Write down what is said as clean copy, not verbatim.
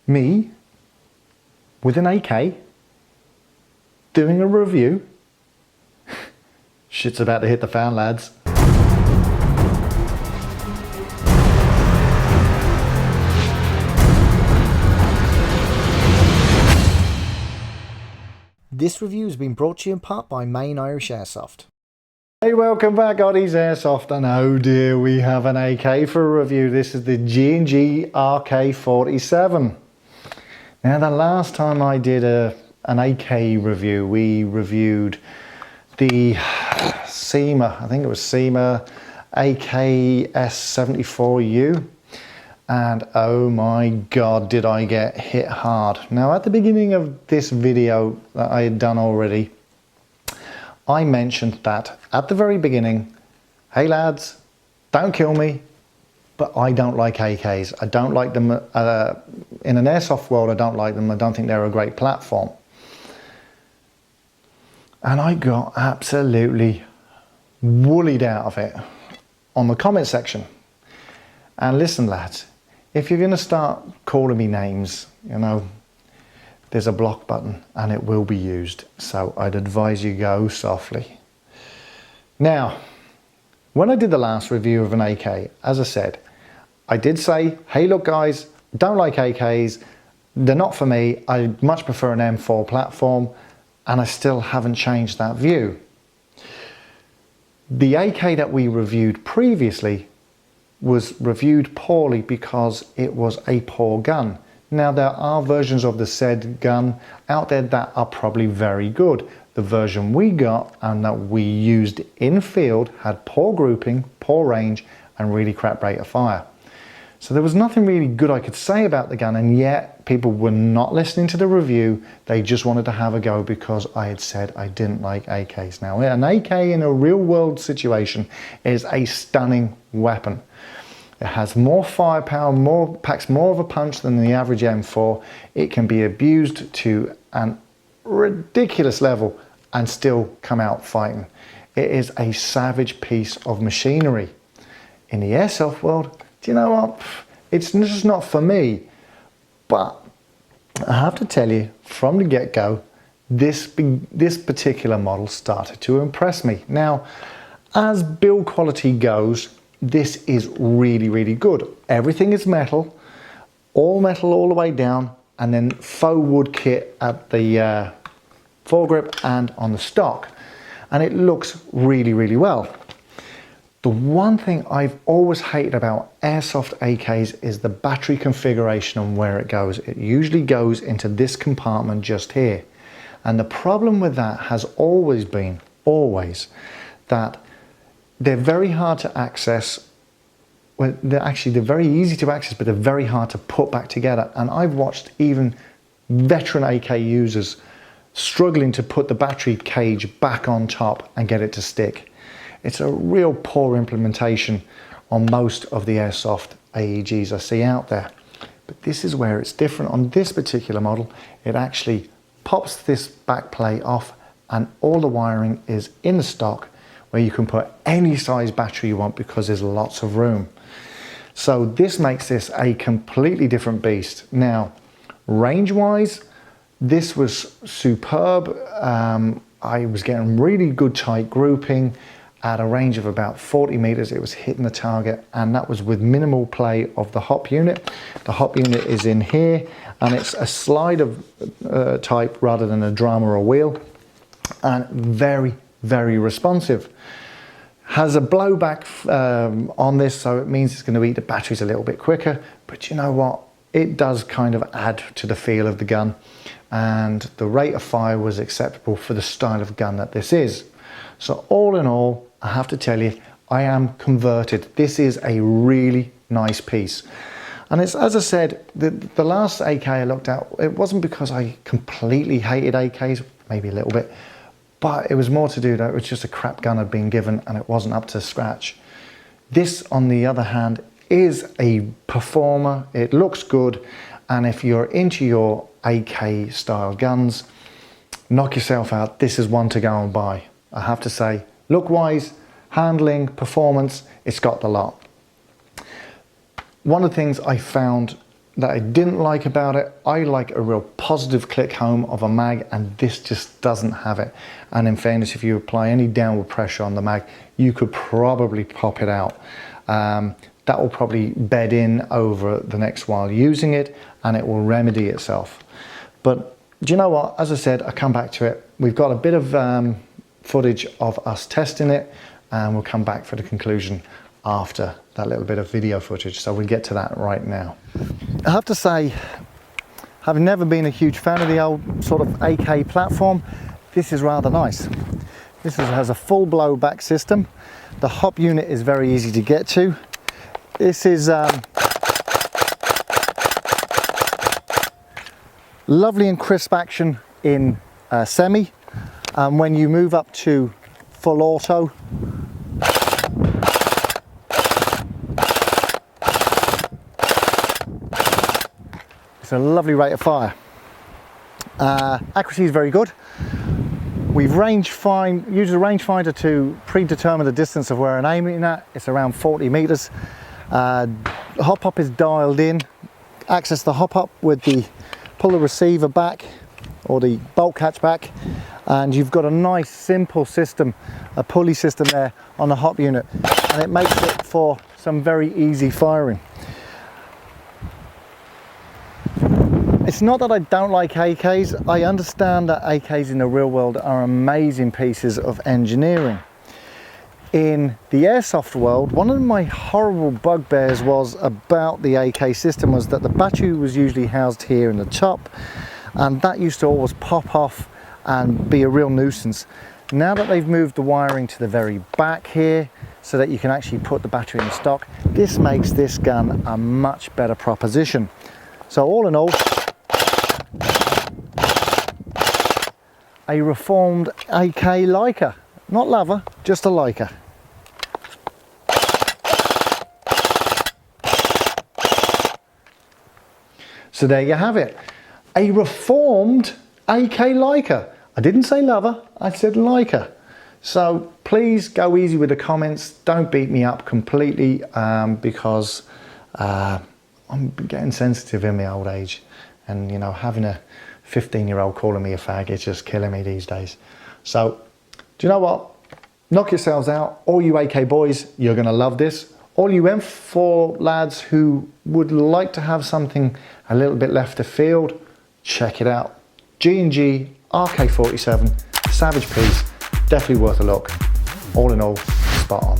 Me with an AK doing a review. Shit's about to hit the fan, lads. This review has been brought to you in part by Main Irish Airsoft. Hey, welcome back, Oddy's Airsoft, and oh dear, we have an AK for a review. This is the G&G RK47. Now, the last time I did an AK review, we reviewed the SEMA, I think it was SEMA AKS74U, and oh my god, did I get hit hard. Now, at the beginning of this video that I had done already, I mentioned that at the very beginning, hey lads, don't kill me, but I don't like AKs. I don't like them in an airsoft world. I don't like them. I don't think they're a great platform. And I got absolutely woolied out of it on the comment section. And listen, lads, if you're going to start calling me names, you know, there's a block button and it will be used. So I'd advise you go softly. Now, when I did the last review of an AK, as I said, I did say, hey, look guys, don't like AKs. They're not for me. I much prefer an M4 platform, and I still haven't changed that view. The AK that we reviewed previously was reviewed poorly because it was a poor gun. Now, there are versions of the said gun out there that are probably very good. The version we got and that we used in field had poor grouping, poor range, and really crap rate of fire. So there was nothing really good I could say about the gun, and yet people were not listening to the review. They just wanted to have a go because I had said I didn't like AKs. Now, an AK in a real world situation is a stunning weapon. It has more firepower, packs more of a punch than the average M4. It can be abused to an ridiculous level and still come out fighting. It is a savage piece of machinery. In the airsoft world, do you know what? It's just not for me. But I have to tell you, from the get-go, this particular model started to impress me. Now, as build quality goes, this is really, really good. Everything is metal all the way down, and then faux wood kit at the foregrip and on the stock. And it looks really, really well. The one thing I've always hated about airsoft AKs is the battery configuration and where it goes. It usually goes into this compartment just here. And the problem with that has always been, that they're very hard to access. Well, they're very easy to access, but they're very hard to put back together. And I've watched even veteran AK users struggling to put the battery cage back on top and get it to stick. It's a real poor implementation on most of the airsoft AEGs I see out there. But this is where it's different. On this particular model, it actually pops this back plate off and all the wiring is in the stock, where you can put any size battery you want because there's lots of room. So this makes this a completely different beast. Now, range-wise, this was superb. I was getting really good tight grouping. At a range of about 40 meters, it was hitting the target, and that was with minimal play of the hop unit. The hop unit is in here, and it's a slide of type rather than a drum or a wheel, and very, very responsive. Has a blowback on this, so it means it's going to eat the batteries a little bit quicker, but you know what? It does kind of add to the feel of the gun, and the rate of fire was acceptable for the style of gun that this is. So all in all, I have to tell you, I am converted. This is a really nice piece. And it's, as I said, the last AK I looked at, it wasn't because I completely hated AKs, maybe a little bit, but it was more to do that it was just a crap gun I'd been given and it wasn't up to scratch. This, on the other hand, is a performer. It looks good, and if you're into your AK style guns, knock yourself out. This is one to go and buy. I have to say, look-wise, handling, performance, it's got the lot. One of the things I found that I didn't like about it. I like a real positive click home of a mag, and this just doesn't have it. And in fairness, if you apply any downward pressure on the mag, you could probably pop it out. That will probably bed in over the next while using it, and it will remedy itself. But do you know what? As I said, I come back to it. We've got a bit of footage of us testing it, and we'll come back for the conclusion after that little bit of video footage. So we'll get to that right now. I have to say, having never been a huge fan of the old sort of AK platform, this is rather nice. This has a full blowback system. The hop unit is very easy to get to. This is lovely and crisp action in semi, and when you move up to full auto, it's a lovely rate of fire. Accuracy is very good. We've used a rangefinder to predetermine the distance of where I'm aiming at. It's around 40 meters. Hop up is dialed in. Access the hop up with the pull the receiver back, or the bolt catch back, and you've got a nice simple system, a pulley system there on the hop unit, and it makes it for some very easy firing. It's not that I don't like AKs. I understand that AKs in the real world are amazing pieces of engineering. In the airsoft world, one of my horrible bugbears was about the AK system was that the battery was usually housed here in the top, and that used to always pop off and be a real nuisance. Now that they've moved the wiring to the very back here so that you can actually put the battery in the stock, this makes this gun a much better proposition. So all in all, a reformed AK liker. Not lover, just a liker. So there you have it. A reformed AK liker. I didn't say lover, I said liker. So please go easy with the comments. Don't beat me up completely because I'm getting sensitive in my old age. And you know, having a 15-year-old calling me a fag is just killing me these days. So, do you know what? Knock yourselves out. All you AK boys, you're going to love this. All you M4 lads who would like to have something a little bit left of field, check it out. G&G RK47, Savage piece, definitely worth a look. All in all, spot on.